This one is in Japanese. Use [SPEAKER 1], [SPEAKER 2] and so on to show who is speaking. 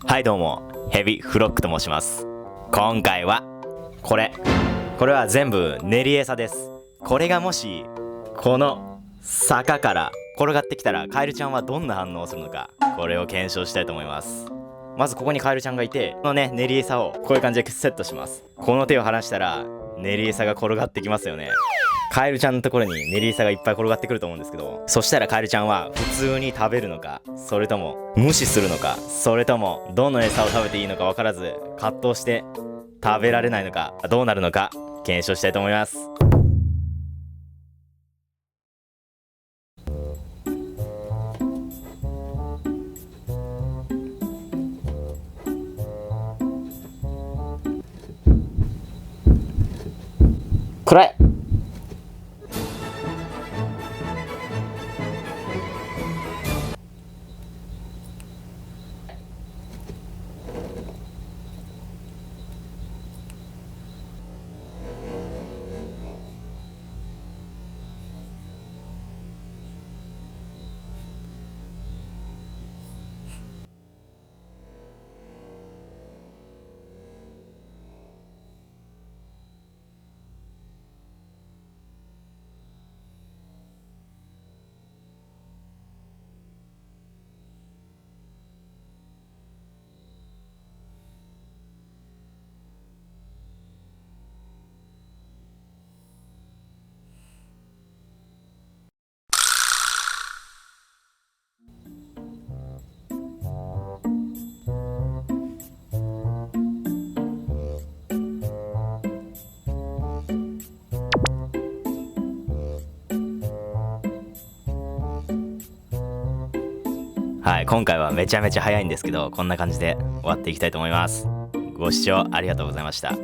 [SPEAKER 1] はいどうも、ヘビフロックと申します。今回はこれは全部練り餌です。これがもしこの坂から転がってきたらカエルちゃんはどんな反応をするのか、これを検証したいと思います。まずここにカエルちゃんがいて、このね練り餌をこういう感じでセットします。この手を離したら練り餌が転がってきますよね。カエルちゃんのところに練り餌がいっぱい転がってくると思うんですけど、そしたらカエルちゃんは普通に食べるのか、それとも無視するのか、それともどの餌を食べていいのか分からず葛藤して食べられないのか、どうなるのか検証したいと思います。暗い。はい、今回はめちゃめちゃ早いんですけど、こんな感じで終わっていきたいと思います。ご視聴ありがとうございました。